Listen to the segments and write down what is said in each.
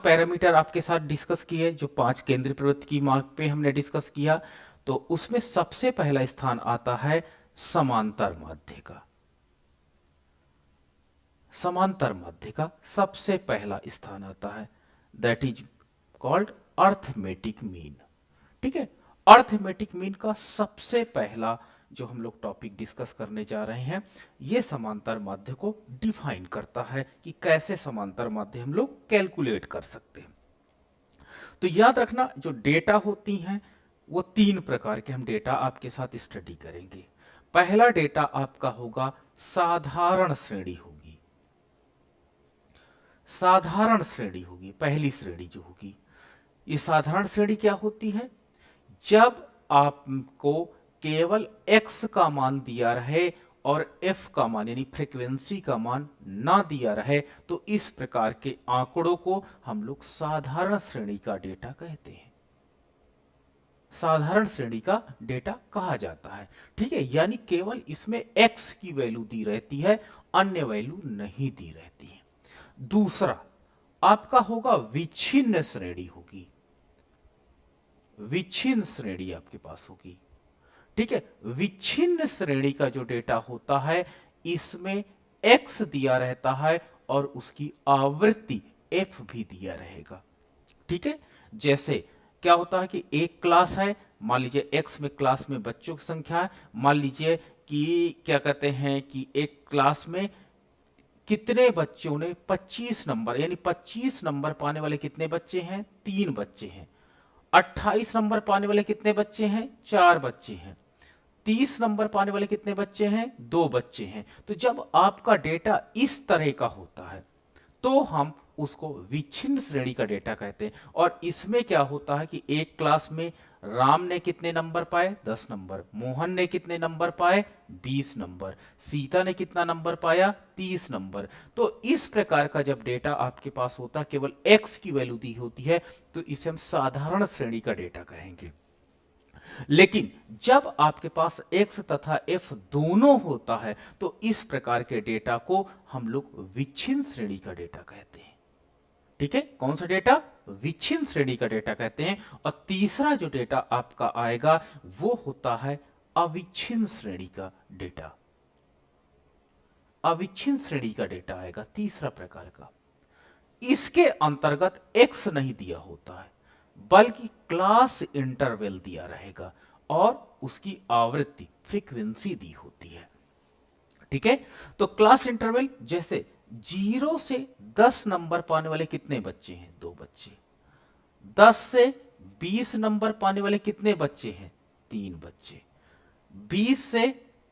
Parameter आपके साथ discuss किए, जो 5 केंद्रीय प्रवृत्ति की मार्क पे हमने डिस्कस किया, तो उसमें सबसे पहला स्थान आता है समांतर माध्य का। समांतर माध्य का सबसे पहला स्थान आता है, that is called arithmetic mean. ठीक है, अर्थमेटिक मीन का सबसे पहला जो हम लोग टॉपिक डिस्कस करने जा रहे हैं, ये समांतर माध्य को डिफाइन करता है कि कैसे समांतर माध्य हम लोग कैलकुलेट कर सकते हैं। तो याद रखना, जो डेटा होती हैं वो 3 प्रकार के हम डेटा आपके साथ स्टडी करेंगे। पहला डेटा आपका होगा साधारण श्रेणी होगी। साधारण श्रेणी होगी, पहली श्रेणी जो होगी। ये साधारण श्रेणी क्या होती है? जब आपको केवल x का मान दिया रहे और f का मान यानी फ्रीक्वेंसी का मान ना दिया रहे, तो इस प्रकार के आंकड़ों को हम लोग साधारण श्रेणी का डेटा कहते हैं। साधारण श्रेणी का डेटा कहा जाता है। ठीक है, यानी केवल इसमें x की वैल्यू दी रहती है, अन्य वैल्यू नहीं दी रहती है। दूसरा आपका होगा विच्छिन्न श्रेणी होगी। विच्छिन्न श्रेणी आपके पास होगी। ठीक है, विच्छिन्न श्रेणी का जो डेटा होता है, इसमें x दिया रहता है और उसकी आवृत्ति f भी दिया रहेगा। ठीक है, जैसे क्या होता है कि एक क्लास है, मान लीजिए x में क्लास में बच्चों की संख्या है, मान लीजिए कि क्या कहते हैं कि एक क्लास में कितने बच्चों ने 25 नंबर, यानी 25 नंबर पाने वाले कितने बच्चे हैं? 3 बच्चे हैं। 28 नंबर पाने वाले कितने बच्चे हैं? 4 बच्चे हैं। 30 नंबर पाने वाले कितने बच्चे हैं? 2 बच्चे हैं। तो जब आपका डेटा इस तरह का होता है तो हम उसको विच्छिन्न श्रेणी का डेटा कहते हैं। और इसमें क्या होता है कि एक क्लास में राम ने कितने नंबर पाए? 10 नंबर। मोहन ने कितने नंबर पाए? 20 नंबर। सीता ने कितना नंबर पाया? 30 नंबर। तो इस प्रकार का जब डेटा आपके पास होता है, केवल x की वैल्यू दी होती है, तो इसे हम साधारण श्रेणी का डेटा कहेंगे। लेकिन जब आपके पास x तथा f दोनों होता है, तो इस प्रकार के डेटा को हम लोग विच्छिन्न श्रेणी का डेटा कहते हैं। ठीक है, कौन सा डेटा? विच्छिन्न श्रेणी का डेटा कहते हैं। और तीसरा जो डेटा आपका आएगा वो होता है अविच्छिन्न श्रेणी का डेटा। अविच्छिन्न श्रेणी का डेटा आएगा तीसरा प्रकार का। इसके अंतर्गत x नहीं दिया होता है, बल्कि क्लास इंटरवल दिया रहेगा और उसकी आवृत्ति फ्रीक्वेंसी दी होती है। ठीक है, तो क्लास इंटरवल जैसे 0 से 10 नंबर पाने वाले कितने बच्चे हैं? 2 बच्चे। 10 से 20 नंबर पाने वाले कितने बच्चे हैं? 3 बच्चे। 20 से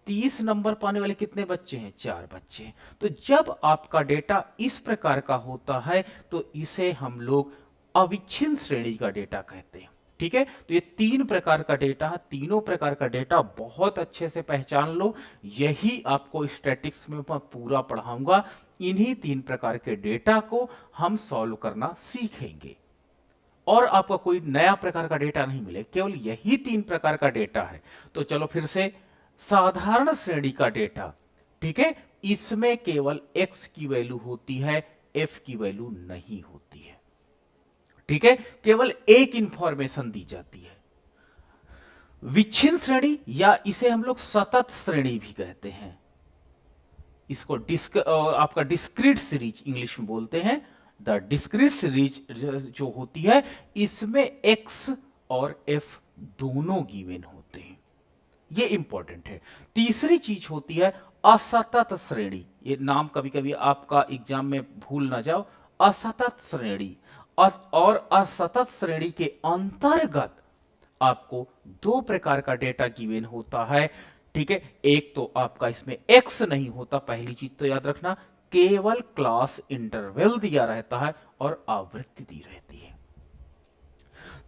30 नंबर पाने वाले कितने बच्चे हैं? 4 बच्चे हैं। तो जब आपका डेटा इस प्रकार का होता है, तो इसे हम लोग अविच्छिन्न श्रेणी का डेटा कहते हैं। ठीक है, तो ये 3 प्रकार का डेटा है। तीनों प्रकार का डेटा बहुत अच्छे से पहचान लो, यही आपको स्टैटिक्स में मैं पूरा पढ़ाऊंगा। इन्हीं 3 प्रकार के डेटा को हम सॉल्व करना सीखेंगे और आपका कोई नया प्रकार का डेटा नहीं मिले, केवल यही 3 प्रकार का डेटा है। तो चलो फिर से, साधारण श्रेणी का डेटा, ठीक है, इसमें केवल x की वैल्यू होती है, f की वैल्यू नहीं होती है। ठीक है, केवल एक इंफॉर्मेशन दी जाती है। विच्छिन्न श्रेणी या इसे हम लोग सतत श्रेणी भी कहते हैं, इसको आपका डिस्क्रीट सीरीज इंग्लिश में बोलते हैं। द डिस्क्रीट सीरीज जो होती है, इसमें x और f दोनों गिवन होते हैं, ये इंपॉर्टेंट है। तीसरी चीज होती है असतत श्रेणी। ये नाम कभी कभी आपका एग्जाम में भूल ना जाओ, असतत श्रेणी। और असतत श्रेणी के अंतर्गत आपको 2 प्रकार का डेटा गिवन होता है। ठीक है, एक तो आपका इसमें x नहीं होता, पहली चीज तो याद रखना, केवल क्लास इंटरवल दिया रहता है और आवृत्ति दी रहती है।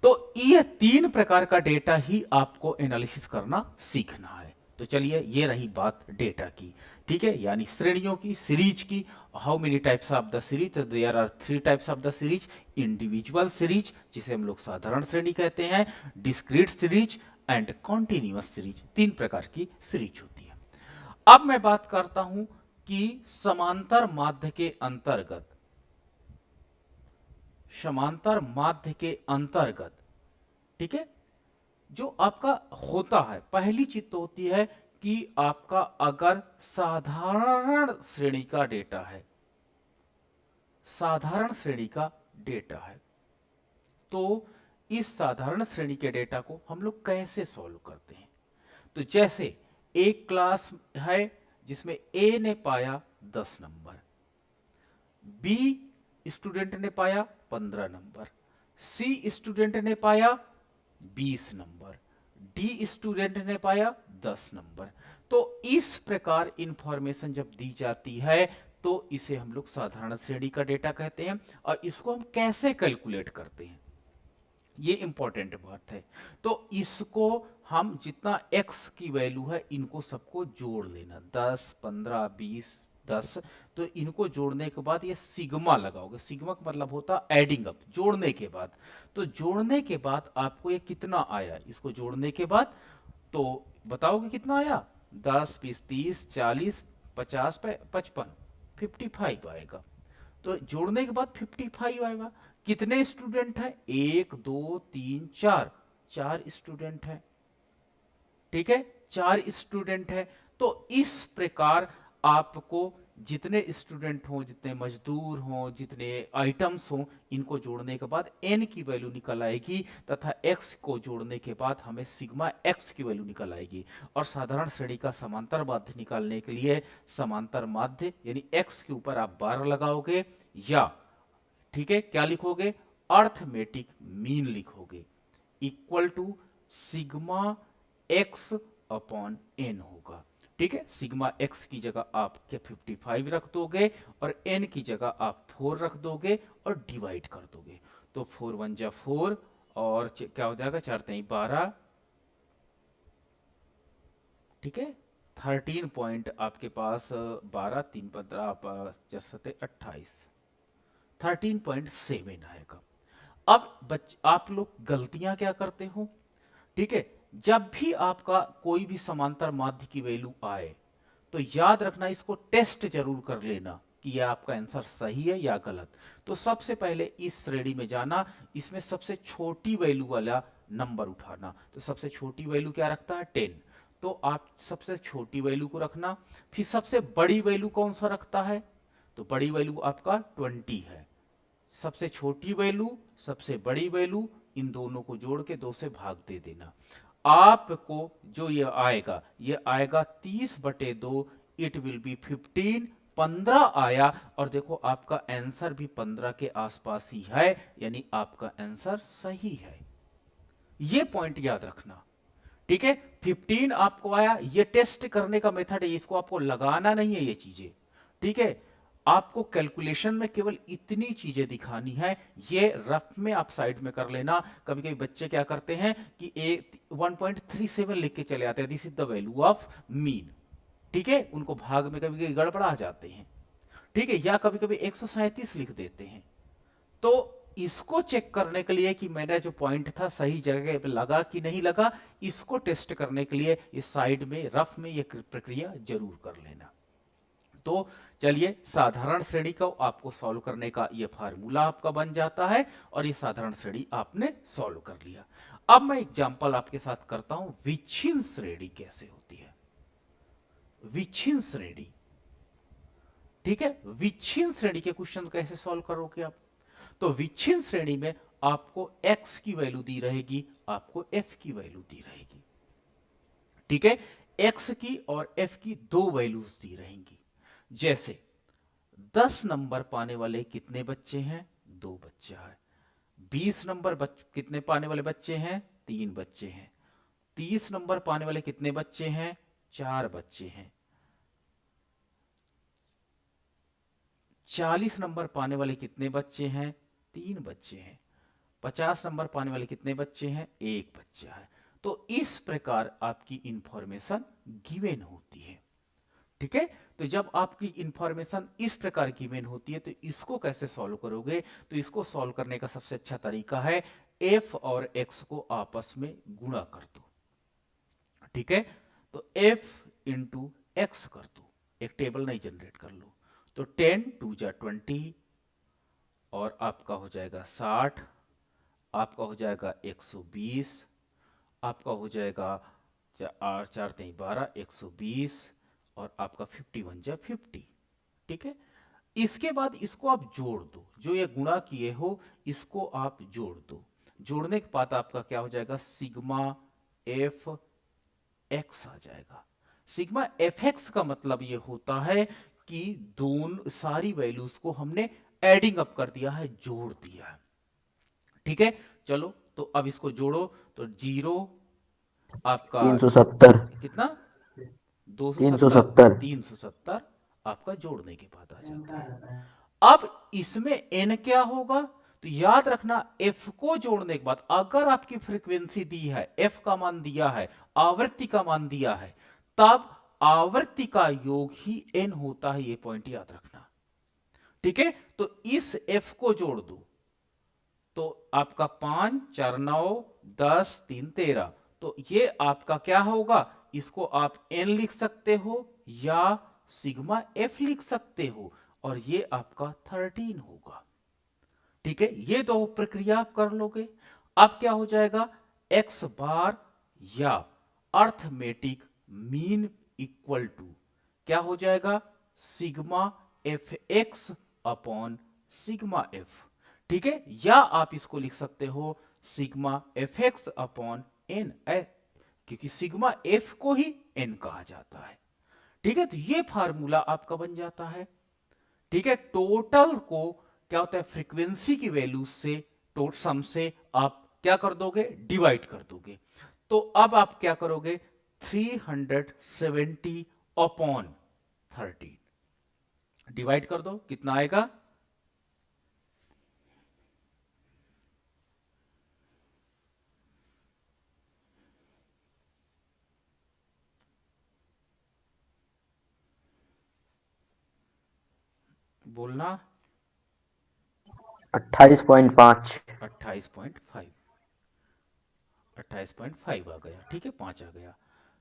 तो ये 3 प्रकार का डेटा ही आपको एनालिसिस करना सीखना है। तो चलिए, ये रही बात डेटा की। ठीक है, यानी श्रेणियों की, सीरीज की। How many types of the series? There are 3 types of the series. Individual series, जिसे हम लोग साधारण श्रेणी कहते हैं, discrete series and continuous series. 3 प्रकार की सीरीज होती है। अब मैं बात करता हूं कि समांतर माध्य के अंतर्गत समांतर माध्य के अंतर्गत, ठीक है, जो आपका होता है, पहली चीज तो होती है कि आपका अगर साधारण श्रेणी का डेटा है, साधारण श्रेणी का डेटा है, तो इस साधारण श्रेणी के डेटा को हम लोग कैसे सॉल्व करते हैं? तो जैसे एक क्लास है जिसमें ए ने पाया 10 नंबर, बी स्टूडेंट ने पाया 15 नंबर, सी स्टूडेंट ने पाया 20 नंबर, डी स्टूडेंट ने पाया 10 नंबर। तो इस प्रकार इंफॉर्मेशन जब दी जाती है तो इसे हम लोग साधारण श्रेणी का डेटा कहते हैं। और इसको हम कैसे कैलकुलेट करते हैं, ये इंपॉर्टेंट बात है। तो इसको हम जितना x की वैल्यू है इनको सबको जोड़ लेना, 10, 15, 20, 10, तो इनको जोड़ने के बाद ये सिग्मा लगाओगे। सिग्मा का मतलब होता एडिंग अप, जोड़ने के बाद। तो जोड़ने के बाद आपको ये कितना आया, इसको जोड़ने के बाद तो बताओगे कितना आया, 10, 20, 30, 40, 50, 55, 55 आएगा। तो जोड़ने के बाद 55 आएगा। कितने स्टूडेंट है, 1, 2, 3, 4, 4 स्टूडेंट है, ठीक है, 4 स्टूडेंट है। तो इस प्रकार आपको जितने स्टूडेंट हों, जितने मजदूर हों, जितने आइटम्स हों, इनको जोड़ने के बाद n की वैल्यू निकल आएगी, तथा x को जोड़ने के बाद हमें सिग्मा x की वैल्यू निकल आएगी। और साधारण श्रेणी का समांतर माध्य निकालने के लिए समांतर माध्य यानी x के ऊपर आप 12 लगाओगे, या ठीक है क्या लिखोगे, अर्थमेटिक मीन लिखोगे, equal to sigma x upon n होगा। ठीक है, सिग्मा x की जगह आप क्या 55 रख दोगे और n की जगह आप 4 रख दोगे और डिवाइड कर दोगे। तो 4 1 जा 4 और क्या हो जाएगा, 4 3 12, ठीक है, 13 पॉइंट आपके पास 12 3 15 आप 28, 13.7 आएगा। अब आप लोग गलतियां क्या करते हो, ठीक है, जब भी आपका कोई भी समांतर माध्य की वैल्यू आए तो याद रखना इसको टेस्ट जरूर कर लेना कि यह आपका आंसर सही है या गलत। तो सबसे पहले इस श्रेणी में जाना, इसमें सबसे छोटी वैल्यू वाला नंबर उठाना। तो सबसे छोटी वैल्यू क्या रखता है, 10, तो आप सबसे छोटी वैल्यू को रखना। फिर सबसे बड़ी वैल्यू कौन सा रखता है, तो बड़ी वैल्यू आपका 20 है। सबसे छोटी वैल्यू सबसे बड़ी वैल्यू, इन दोनों को जोड़ के 2 से भाग दे देना। आपको जो ये आएगा 30/2, इट विल बी 15, 15 आया। और देखो आपका आंसर भी 15 के आसपास ही है, यानी आपका आंसर सही है। ये पॉइंट याद रखना, ठीक है। 15 आपको आया, ये टेस्ट करने का मेथड है, इसको आपको लगाना नहीं है ये चीजें, ठीक है। आपको कैलकुलेशन में केवल इतनी चीजें दिखानी है, ये रफ में आप साइड में कर लेना। कभी कभी बच्चे क्या करते हैं कि 1.37 लिख के चले आते हैं, this is the value of mean, ठीक है, उनको भाग में कभी कभी गड़बड़ा जाते हैं, ठीक है, या कभी कभी 137 लिख देते हैं। तो इसको चेक करने के लिए कि मैंने जो पॉइंट था सही जगह पे लगा कि नहीं लगा, इसको टेस्ट करने के लिए इस साइड में रफ में ये प्रक्रिया जरूर कर लेना। तो चलिए, साधारण श्रेणी को आपको सॉल्व करने का ये फार्मूला आपका बन जाता है और ये साधारण श्रेणी आपने सॉल्व कर लिया। अब मैं एग्जांपल आपके साथ करता हूं, विच्छिन्न श्रेणी कैसे होती है। विच्छिन्न श्रेणी, ठीक है, विच्छिन्न श्रेणी के क्वेश्चन कैसे सॉल्व करोगे आप। तो विच्छिन्न श्रेणी में आपको x की वैल्यू दी रहेगी, आपको f की वैल्यू दी रहेगी, ठीक है। x की और f की 2 वैल्यूज दी रहेंगी। जैसे 10 नंबर पाने वाले कितने बच्चे हैं, 2 बच्चे हैं। 20 नंबर कितने पाने वाले बच्चे हैं, 3 बच्चे हैं। 30 नंबर पाने वाले कितने बच्चे हैं, 4 बच्चे हैं। 40 नंबर पाने वाले कितने बच्चे हैं, 3 बच्चे हैं। 50 नंबर पाने वाले कितने बच्चे हैं, 1 बच्चा है। तो इस प्रकार आपकी इंफॉर्मेशन गिवन होती है, ठीक है। तो जब आपकी इंफॉर्मेशन इस प्रकार गिवन होती है तो इसको कैसे सॉल्व करोगे, तो इसको सॉल्व करने का सबसे अच्छा तरीका है f और x को आपस में गुणा कर दो, ठीक है। तो f इंटू एक्स कर दो, एक टेबल नहीं जनरेट कर लो। तो 10 2 जा 20, और आपका हो जाएगा 60, आपका हो जाएगा 120, आपका हो जाएगा 4×3 = 12, 120, और आपका 51 × 50। ठीक है, इसके बाद इसको आप जोड़ दो, जो ये गुणा किए हो इसको आप जोड़ दो। जोड़ने के बाद आपका क्या हो जाएगा, सिग्मा एफ एक्स आ जाएगा। सिग्मा एफ एक्स का मतलब ये होता है कि दोनों सारी वैल्यूज को हमने एडिंग अप कर दिया है, जोड़ दिया है। ठीक है, चलो तो अब इसको जोड़ो, तो 0 आपका 370। कितना, 270, 370। 370 आपका जोड़ने के बाद आ जाता है। अब इसमें n क्या होगा, तो याद रखना f को जोड़ने के बाद अगर आपकी फ्रीक्वेंसी दी है, f का मान दिया है, आवृत्ति का मान दिया है, तब आवृत्ति का योग ही n होता है, ये पॉइंट याद रखना। ठीक है, तो इस f को जोड़ दो, तो आपका 5 4 9 10 3 13, तो ये आपका क्या होगा, इसको आप n लिख सकते हो या सिग्मा f लिख सकते हो, और ये आपका 13 होगा। ठीक है, ये दो प्रक्रिया आप कर लोगे। अब क्या हो जाएगा, x बार या अर्थमेटिक मीन इक्वल टू क्या हो जाएगा, sigma F X upon sigma F. ठीक है, या आप इसको लिख सकते हो sigma F X upon N, क्योंकि सिग्मा एफ को ही एन कहा जाता है। ठीक है, तो ये फार्मूला आपका बन जाता है। ठीक है, टोटल को क्या होता है, फ्रीक्वेंसी की वैल्यू से टोटल सम से आप क्या कर दोगे, डिवाइड कर दोगे। तो अब आप क्या करोगे, 370 अपॉन 13 डिवाइड कर दो, कितना आएगा, बोलना, 28.5। 28.5, 28.5 आ गया। ठीक है, 5 आ गया,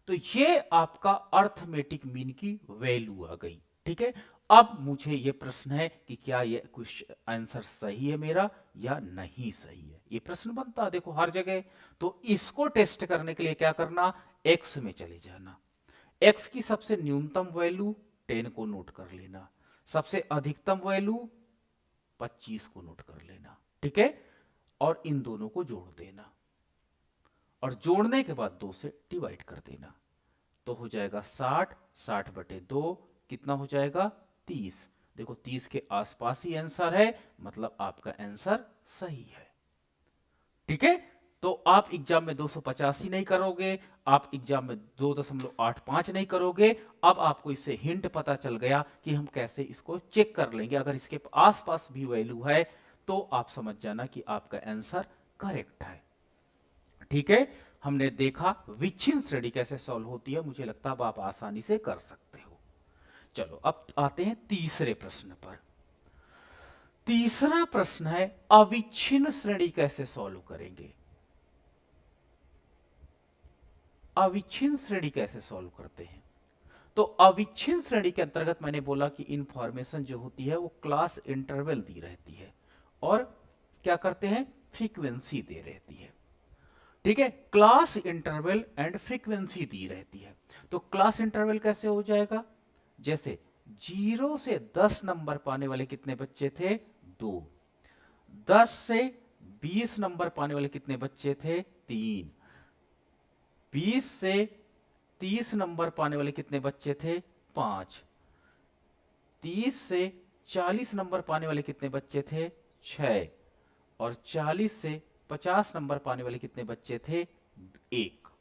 तो ये आपका अर्थमेटिक मीन की वैल्यू आ गई। ठीक है, अब मुझे ये प्रश्न है कि क्या ये कुछ आंसर सही है मेरा या नहीं सही है, ये प्रश्न बनता है देखो हर जगह। तो इसको टेस्ट करने के लिए क्या करना, एक्स में चले जाना, एक्स की सबसे न्यूनतम वैल्यू 10 को नोट कर लेना, सबसे अधिकतम वैल्यू 25 को नोट कर लेना। ठीक है, और इन दोनों को जोड़ देना, और जोड़ने के बाद 2 से डिवाइड कर देना, तो हो जाएगा 60, 60/2 कितना हो जाएगा, 30। देखो 30 के आसपास ही आंसर है, मतलब आपका आंसर सही है। ठीक है, तो आप एग्जाम में 285 नहीं करोगे, आप एग्जाम में 2.85 नहीं करोगे। अब आपको इससे हिंट पता चल गया कि हम कैसे इसको चेक कर लेंगे। अगर इसके आसपास भी वैल्यू है तो आप समझ जाना कि आपका आंसर करेक्ट है। ठीक है, हमने देखा विच्छिन्न श्रेणी कैसे सॉल्व होती है, मुझे लगता है अब आप आसानी से कर सकते हो। चलो अब आते हैं तीसरे प्रश्न पर। तीसरा प्रश्न है, अविच्छिन्न श्रेणी कैसे सॉल्व करेंगे। अविच्छिन्न श्रेणी कैसे सॉल्व करते हैं, तो अविच्छिन्न श्रेणी के अंतर्गत मैंने बोला कि इंफॉर्मेशन जो होती है वो क्लास इंटरवल दी रहती है, और क्या करते हैं, फ्रीक्वेंसी दे रहती है। ठीक है, क्लास इंटरवल एंड फ्रीक्वेंसी दी रहती है। तो क्लास इंटरवल कैसे हो जाएगा, जैसे 0 से 10 नंबर पाने वाले कितने बच्चे थे, 2। 10 से 20 नंबर पाने वाले कितने बच्चे थे, 3। 20 से 30 नंबर पाने वाले कितने बच्चे थे, 5। 30 से 40 नंबर पाने वाले कितने बच्चे थे, 6। और 40 से 50 नंबर पाने वाले कितने बच्चे थे, 1।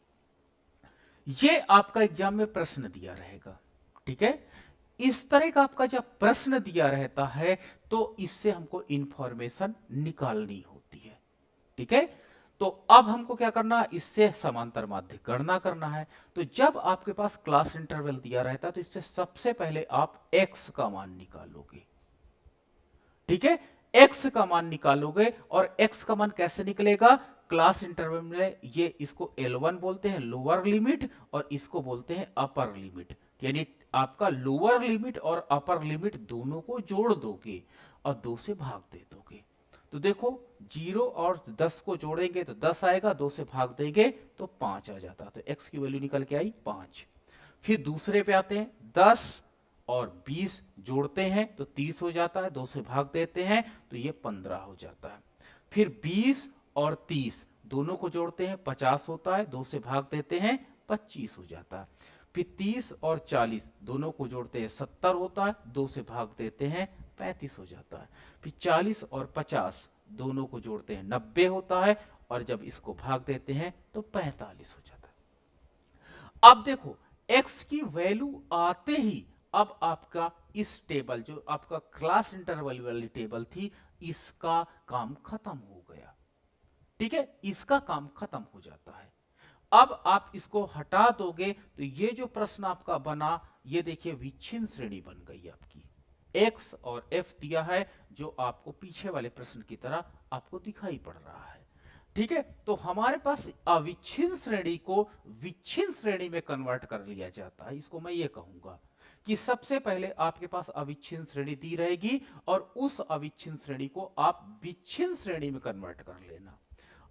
ये आपका एग्जाम में प्रश्न दिया रहेगा। ठीक है, इस तरह का आपका जब प्रश्न दिया रहता है तो इससे हमको इंफॉर्मेशन निकालनी होती है। ठीक है, तो अब हमको क्या करना, इससे समांतर माध्य गणना करना है। तो जब आपके पास क्लास इंटरवल दिया रहता है तो इससे सबसे पहले आप x का मान निकालोगे। ठीक है, x का मान निकालोगे, और x का मान कैसे निकलेगा, क्लास इंटरवल में ये इसको L1 बोलते हैं लोअर लिमिट, और इसको बोलते हैं अपर लिमिट। यानी आपका लोअर लिमिट और अपर लिमिट दोनों को जोड़ दोगे, और 2 से भाग दे दोगे। तो देखो 0 और 10 को जोड़ेंगे तो 10 आएगा, 2 से भाग देंगे तो 5 आ जाता। तो x की वैल्यू निकल के आई 5। फिर दूसरे पे आते हैं, 10 और 20 जोड़ते हैं तो 30 हो जाता है, 2 से भाग देते हैं तो ये 15 हो जाता है। फिर 20 और 30 दोनों को जोड़ते हैं, 50 होता है, 2 से भाग देते हैं 25 हो जाता है। फिर 30 और 40 दोनों को जोड़ते हैं, 70 होता है, 2 से भाग देते हैं 35 हो जाता है। फिर 40 और 50 दोनों को जोड़ते हैं, 90 होता है, और जब इसको भाग देते हैं तो 45 हो जाता है। अब देखो x की वैल्यू आते ही अब आपका इस टेबल, जो आपका क्लास इंटरवल वाली टेबल थी, इसका काम खत्म हो गया। ठीक है, इसका काम खत्म हो जाता है। अब आप इसको हटा दोगे तो ये जो प्रश्न आपका बना, ये देखिए विच्छिन्न श्रेणी बन गई आपकी। x और f दिया है जो आपको पीछे वाले प्रश्न की तरह आपको दिखाई पड़ रहा है। ठीक है, तो हमारे पास अविच्छिन्न श्रेणी को विच्छिन्न श्रेणी में कन्वर्ट कर लिया जाता है। इसको मैं ये कहूंगा कि सबसे पहले आपके पास अविच्छिन्न श्रेणी दी रहेगी और उस अविच्छिन्न श्रेणी को आप विच्छिन्न श्रेणी में कन्वर्ट कर लेना।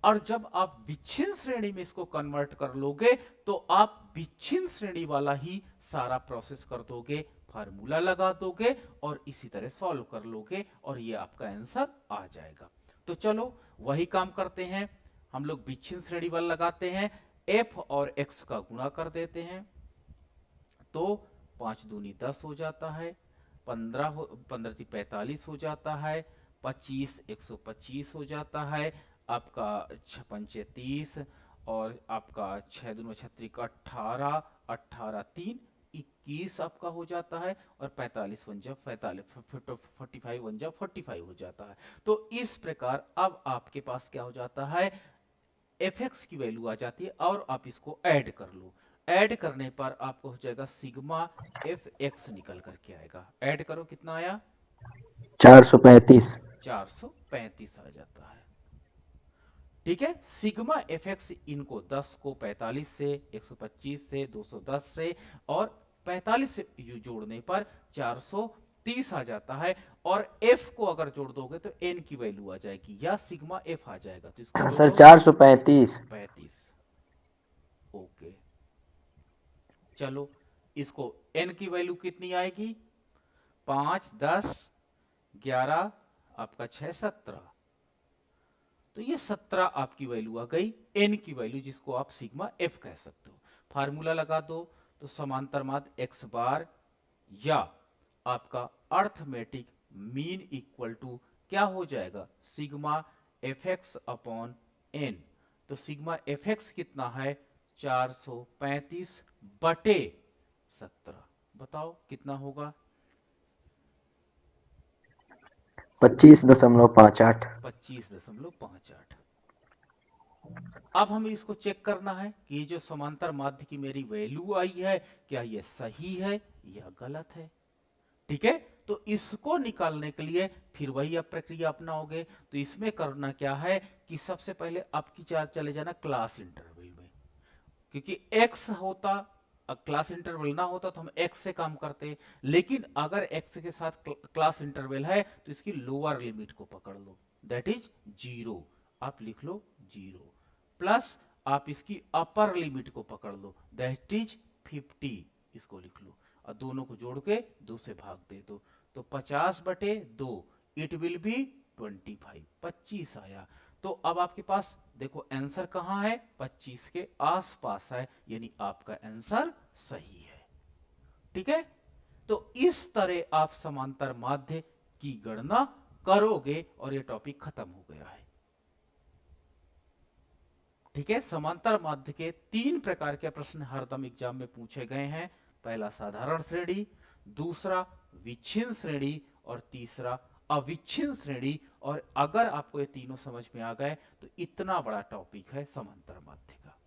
और जब आप विच्छिन्न श्रेणी में इसको कन्वर्ट कर लोगे तो आप विच्छिन्न श्रेणी वाला ही सारा प्रोसेस कर दोगे, फार्मूला लगा दोगे और इसी तरह सॉल्व कर लोगे और ये आपका आंसर आ जाएगा। तो चलो वही काम करते हैं, हम लोग विच्छिन्न श्रेणी वाला लगाते हैं, f और x का गुणा कर देते हैं तो 5 दूनी 10 हो जाता है, 15 45 हो जाता है, 25 125 हो जाता है, आपका 6 पंचे 30 और आपका 6 दूनी 36 18, 18 3 21 आपका हो जाता है और 45 वन जब 45 वन जब 45 हो जाता है। तो इस प्रकार अब आपके पास क्या हो जाता है, fx की वैल्यू आ जाती है और आप इसको ऐड कर लो। ऐड करने पर आपको हो जाएगा सिग्मा fx निकल करके आएगा। ऐड करो, कितना आया, 435। 435 आ जाता है। ठीक है, सिग्मा fx इनको 10 को 45 से, 125 से, 210 से और 45 से जोड़ने पर 430 आ जाता है। और f को अगर जोड़ दोगे तो n की वैल्यू आ जाएगी या सिग्मा f आ जाएगा। तो इसको सर जोड़ो, 435। 35। ओके, चलो इसको n की वैल्यू कितनी आएगी, 5 10 11 आपका 6 17, तो ये 17 आपकी वैल्यू आ गई, n की वैल्यू जिसको आप सिग्मा f कह सकते हो। फार्मूला लगा दो तो समांतर माध्य x बार या आपका अर्थमेटिक मीन इक्वल टू क्या हो जाएगा, सिग्मा fx अपॉन n। तो सिग्मा fx कितना है, 435 बटे 17, बताओ कितना होगा, 25.58। 25.58। अब हमें इसको चेक करना है कि ये जो समांतर माध्य की मेरी वैल्यू आई है क्या ये सही है या गलत है। ठीक है, तो इसको निकालने के लिए फिर वही आप प्रक्रिया अपनाओगे। तो इसमें करना क्या है कि सबसे पहले आपकी चार चले जाना क्लास इंटरवल में, क्योंकि x होता, क्लास इंटरवल ना होता तो हम x से काम करते, लेकिन अगर x के साथ क्लास इंटरवल है तो इसकी लोअर लिमिट को पकड़ लो, दैट इज 0। आप लिख लो 0 प्लस आप इसकी अपर लिमिट को पकड़ लो, दैट इज 50, इसको लिख लो और दोनों को जोड़ के 2 से भाग दे दो। तो 50 बटे 2 इट विल बी 25, 25 आया। तो अब आपके पास देखो आंसर कहां है, 25 के आसपास है, यानी आपका आंसर सही है। ठीक है, तो इस तरह आप समांतर माध्य की गणना करोगे और ये टॉपिक खत्म हो गया है। ठीक है, समांतर माध्य के 3 प्रकार के प्रश्न हरदम एग्जाम में पूछे गए हैं। पहला साधारण श्रेणी, दूसरा विच्छिन्न श्रेणी और तीसरा अविच्छिन्न श्रेणी। और अगर आपको ये तीनों समझ में आ गए तो इतना बड़ा टॉपिक है समांतर माध्य का।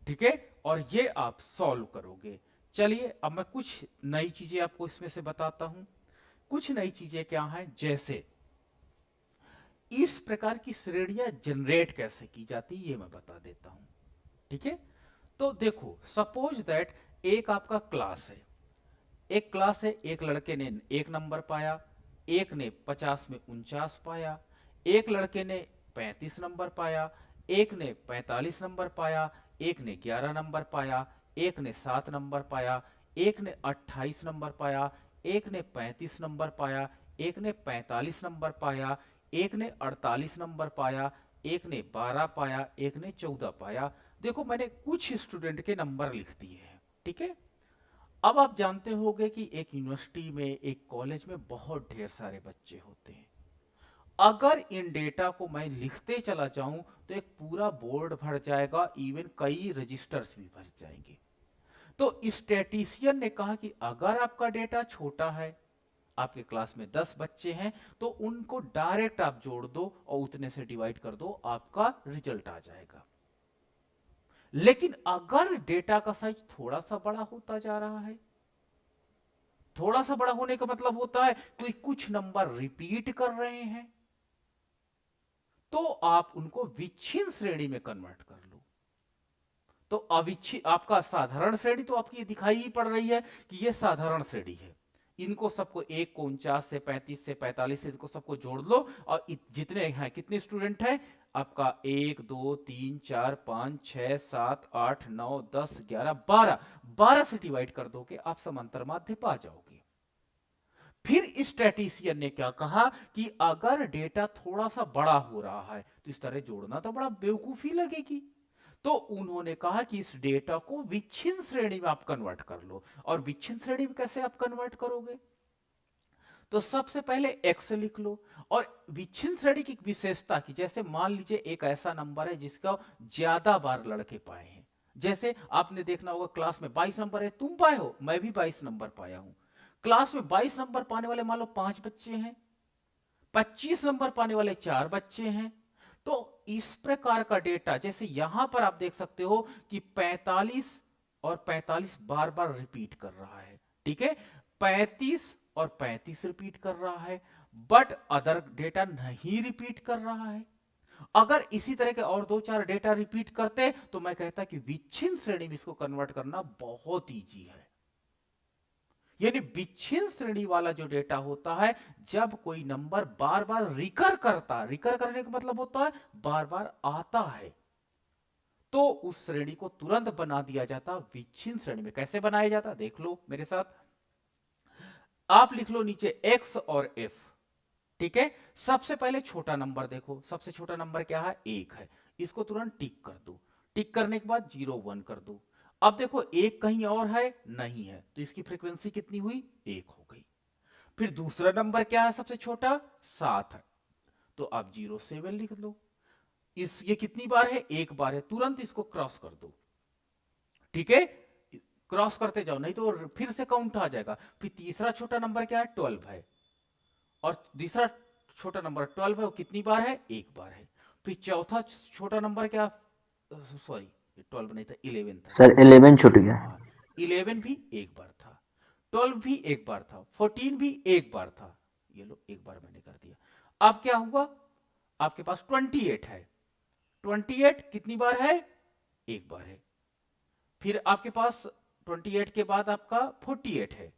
ठीक है, और ये आप सॉल्व करोगे। चलिए अब मैं कुछ नई चीजें आपको इसमें से बताता हूं। कुछ नई चीजें क्या हैं, जैसे इस प्रकार की श्रेणियां जनरेट कैसे की जाती है ये मैं बता देता हूं। ठीक है, तो देखो सपोज दैट एक आपका क्लास है, एक क्लास है, एक लड़के ने 1 नंबर पाया, एक ने 50 में 49 पाया, एक लड़के ने 35 नंबर पाया, एक ने 45 नंबर पाया, एक ने 11 नंबर पाया, एक ने 7 नंबर पाया, एक ने 28 नंबर पाया, एक ने 35 नंबर पाया, एक ने 45 नंबर पाया, एक ने 48 नंबर पाया, एक ने 12 पाया, एक ने 14 पाया। देखो मैंने कुछ स्टूडेंट के नंबर लिख दिए हैं, ठीक है। अब आप जानते होंगे कि एक यूनिवर्सिटी में, एक कॉलेज में बहुत ढेर सारे बच्चे होते हैं। अगर इन डेटा को मैं लिखते चला जाऊं तो एक पूरा बोर्ड भर जाएगा, इवन कई रजिस्टर्स भी भर जाएंगे। तो स्टैटिस्टिशियन ने कहा कि अगर आपका डेटा छोटा है, आपके क्लास में 10 बच्चे हैं, तो उनको डायरेक्ट आप जोड़ दो और उतने से डिवाइड कर दो, आपका रिजल्ट आ जाएगा। लेकिन अगर डेटा का साइज थोड़ा सा बड़ा होता जा रहा है, थोड़ा सा बड़ा होने का मतलब होता है कोई कुछ नंबर रिपीट कर रहे हैं, तो आप उनको विच्छिन्न श्रेणी में कन्वर्ट कर लो। तो अविच्छिन्न, आपका साधारण श्रेणी तो आपकी दिखाई ही पड़ रही है कि ये साधारण श्रेणी है। इनको सबको, एक को 49 से 35 से 45 से, इनको सबको जोड़ लो और जितने हैं, कितने स्टूडेंट हैं आपका, 1 2 3 4 5 6 7 8 9 10 11 12, 12 से डिवाइड कर दोगे, आप समांतर माध्य पा जाओगे। फिर स्टैटिस्टिशियन ने क्या कहा कि अगर डेटा थोड़ा सा बड़ा हो रहा है तो इस तरह जोड़ना तो बड़ा बेवकूफी लगेगी। तो उन्होंने कहा कि इस डेटा को विच्छिन्न श्रेणी में आप कन्वर्ट कर लो। और विच्छिन्न श्रेणी में कैसे आप कन्वर्ट करोगे? तो सबसे पहले एक्स लिख लो। और विच्छिन्न श्रेणी की विशेषता की, जैसे मान लीजिए एक ऐसा नंबर है जिसका ज्यादा बार लड़के पाए हैं। जैसे आपने देखना होगा क्लास में 22 नंबर है, तुम पाए हो, मैं भी 22 नंबर पाया हूं। क्लास में 22 नंबर पाने वाले मान लो 5 बच्चे हैं, 25 नंबर पाने वाले 4 बच्चे हैं। तो इस प्रकार का डेटा, जैसे यहां पर आप देख सकते हो कि 45 और 45 बार बार रिपीट कर रहा है, ठीक है। 35 और 35 रिपीट कर रहा है, बट अदर डेटा नहीं रिपीट कर रहा है। अगर इसी तरह के और 2-4 डेटा रिपीट करते तो मैं कहता कि विच्छिन्न श्रेणी में इसको कन्वर्ट करना बहुत ईजी है। यानी विच्छिन्न श्रेणी वाला जो डेटा होता है, जब कोई नंबर बार बार रिकर करता है, रिकर करने का मतलब होता है बार बार आता है, तो उस श्रेणी को तुरंत बना दिया जाता विच्छिन्न श्रेणी में। कैसे बनाया जाता देख लो मेरे साथ। आप लिख लो नीचे एक्स और एफ, ठीक है। सबसे पहले छोटा नंबर देखो, सबसे छोटा नंबर क्या है, 1 है। इसको तुरंत टिक कर दो। टिक करने के बाद 0 1 कर दो। अब देखो एक कहीं और है, नहीं है, तो इसकी फ्रीक्वेंसी कितनी हुई, 1 हो गई। फिर दूसरा नंबर क्या है सबसे छोटा, 7 है, तो आप 07 लिख लो। ये कितनी बार है, 1 बार है, तुरंत इसको क्रॉस कर दो, ठीक है। क्रॉस करते जाओ, नहीं तो फिर से काउंट आ जाएगा। फिर तीसरा छोटा नंबर क्या है, 12 है, और तीसरा छोटा नंबर 12 है, वो कितनी बार है, 1 बार है। फिर चौथा छोटा नंबर क्या, सॉरी 12 नहीं था, 11 था। सर 11 छूट गया। हाँ, 11 भी 1 बार था, 12 भी 1 बार था, 14 भी 1 बार था। ये लो 1 बार मैंने कर दिया। अब क्या हुआ, आपके पास 28 है। 28 कितनी बार है, 1 बार है। फिर आपके पास 28 के बाद आपका 48 है।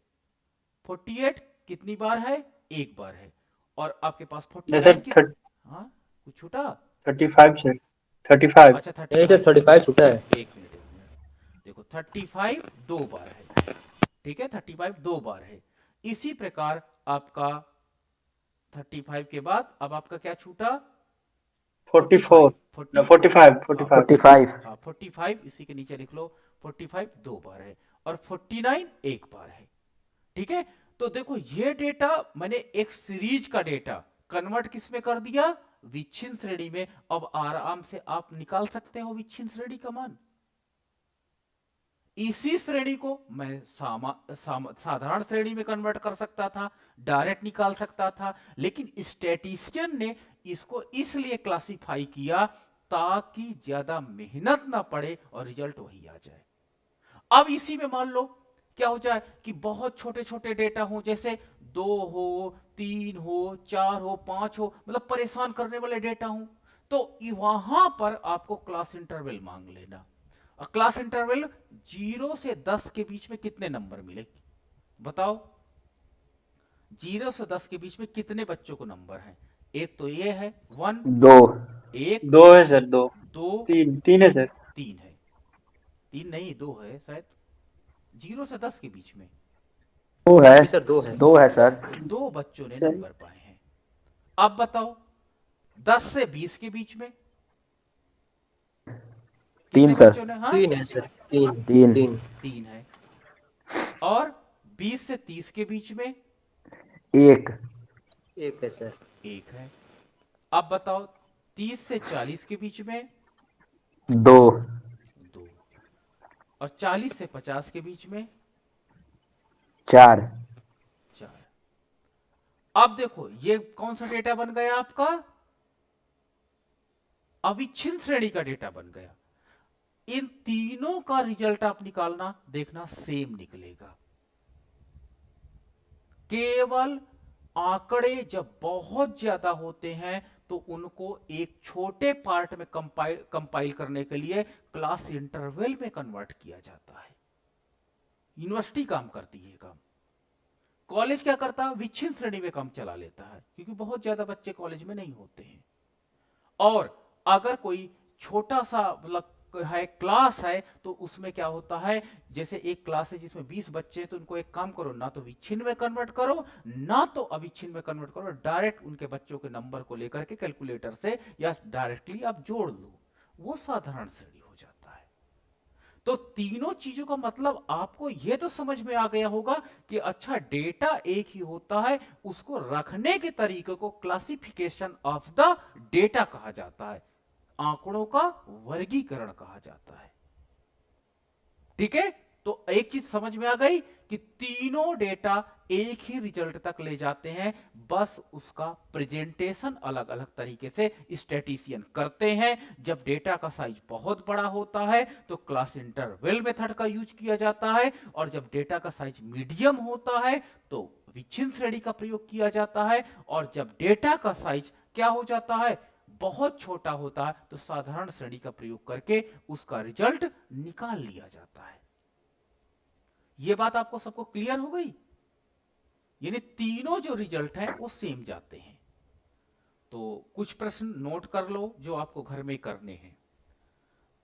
48 कितनी बार है, 1 बार है। और आपके पास 49 की, हाँ कुछ छूटा, 35 से 35। अच्छा नहीं सर 35 छूटा है। एक मिनट देखो 35 2 बार है, ठीक है। 35 2 बार है। इसी प्रकार आपका 35 के बाद अब आपका क्या छूटा, 44 45 45 हाँ 45, इसी के नीचे लिख लो 45 2 बार है, और 49 1 बार है, ठीक है। तो देखो ये डेटा मैंने एक सीरीज का डेटा कन्वर्ट किस में कर दिया, विच्छिन्न श्रेणी में। अब आराम से आप निकाल सकते हो विच्छिन्न श्रेणी का मान। इसी श्रेणी को मैं साधारण श्रेणी में कन्वर्ट कर सकता था, डायरेक्ट निकाल सकता था, लेकिन स्टैटिस्टिशियन ने इसको इसलिए क्लासिफाई किया ताकि ज्यादा मेहनत ना पड़े और रिजल्ट वही आ जाए। अब इसी में मान लो क्या हो जाए कि बहुत छोटे छोटे डेटा हो, जैसे 2 हो, 3 हो, 4 हो, 5 हो, मतलब परेशान करने वाले डेटा हो, तो वहां पर आपको क्लास इंटरवल मांग लेना। क्लास इंटरवल 0 से 10 के बीच में कितने नंबर मिलेगी बताओ। 0 से 10 के बीच में कितने बच्चों को नंबर है? एक तो ये है 1, दो। एक, 2 है सर, 2। 2, 3 है सर। 3 है। 3 नहीं, 2 है शायद, 0 से 10 के बीच में दो है सर 2 है। दो है सर। 2 बच्चों ने सर नंबर पाए हैं। अब बताओ 10 से 20 के बीच में 3 कितने सर। बच्चों ने? हाँ, 3 है सर, 3 3। 3 3 है। और 20 से 30 के बीच में 1। 1 है सर। 1 है। अब बताओ 30 से 40 के बीच में 2। 2। और 40 से 50 के बीच में 4। 4। अब देखो ये कौन सा डेटा बन गया आपका? अविच्छिन्न श्रेणी का डेटा बन गया। इन तीनों का रिजल्ट आप निकालना, देखना सेम निकलेगा। केवल आंकड़े जब बहुत ज्यादा होते हैं तो उनको एक छोटे पार्ट में कंपाइल करने के लिए क्लास इंटरवल में कन्वर्ट किया जाता है। यूनिवर्सिटी काम करती है काम, कॉलेज क्या करता है? विच्छिन्न श्रेणी में काम चला लेता है, क्योंकि बहुत ज्यादा बच्चे कॉलेज में नहीं होते हैं। और अगर कोई छोटा सा मतलब है क्लास है तो उसमें क्या होता है, जैसे एक क्लास है जिसमें 20 बच्चे हैं तो उनको एक काम करो, ना तो विच्छिन्न में कन्वर्ट करो ना तो अविच्छिन्न में कन्वर्ट करो, डायरेक्ट उनके बच्चों के नंबर को लेकर के कैलकुलेटर से या डायरेक्टली आप जोड़ लो, वो साधारण श्रेणी हो जाता है। तो तीनों चीजों का मतलब आपको यह तो समझ में आ गया होगा कि अच्छा डेटा एक ही होता है, उसको रखने के तरीके को क्लासिफिकेशन ऑफ द डेटा कहा जाता है, आंकड़ों का वर्गीकरण कहा जाता है। ठीक है, तो एक चीज समझ में आ गई कि तीनों डेटा एक ही रिजल्ट तक ले जाते हैं, बस उसका प्रेजेंटेशन अलग अलग तरीके से स्टैटिस्टिशियन करते हैं। जब डेटा का साइज बहुत बड़ा होता है तो क्लास इंटरवल मेथड का यूज किया जाता है, और जब डेटा का साइज मीडियम होता है तो विच्छिन्न श्रेणी का प्रयोग किया जाता है, और जब डेटा का साइज क्या हो जाता है, बहुत छोटा होता है, तो साधारण श्रेणी का प्रयोग करके उसका रिजल्ट निकाल लिया जाता है। यह बात आपको सबको क्लियर हो गई? यानी तीनों जो रिजल्ट हैं वो सेम जाते हैं। तो कुछ प्रश्न नोट कर लो जो आपको घर में करने हैं।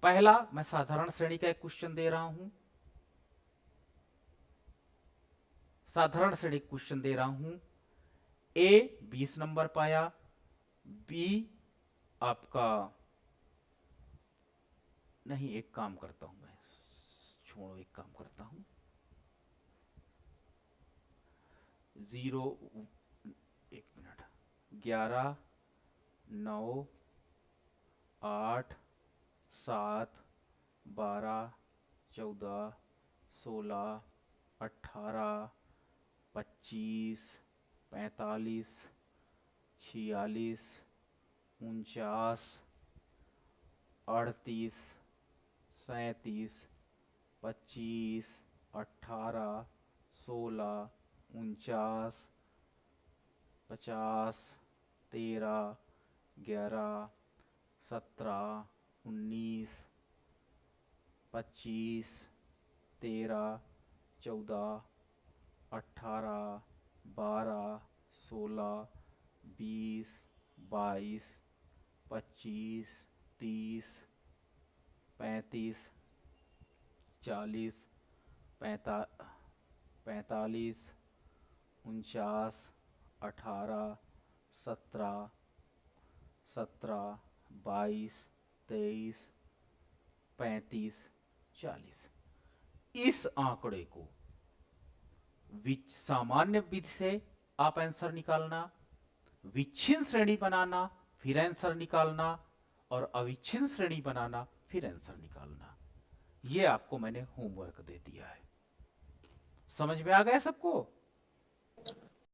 पहला, मैं साधारण श्रेणी का एक क्वेश्चन दे रहा हूं, साधारण श्रेणी क्वेश्चन दे रहा हूं। ए 20 नंबर पाया, बी आपका नहीं, एक काम करता हूं मैं, छोड़ो, एक काम करता हूं, 0, 1 मिनट, 11, 9, 8, 7, 12, 14, 16, 18, 25, 45, 46, 49, 38, 37, 25, 18, 16, 49, 50, 13, 11, 17, 19, 25, 13, 14, 18, 12, 16, 20, 22, 25, 30, 35, 40, 45, 49, 18, 17, 22, 23, 35, 40। इस आंकड़े को सामान्य विधि से आप आंसर निकालना, विच्छिन्न श्रेणी बनाना फिर आंसर निकालना, और अविच्छिन्न श्रेणी बनाना फिर आंसर निकालना, ये आपको मैंने होमवर्क दे दिया है। समझ में आ गया सबको?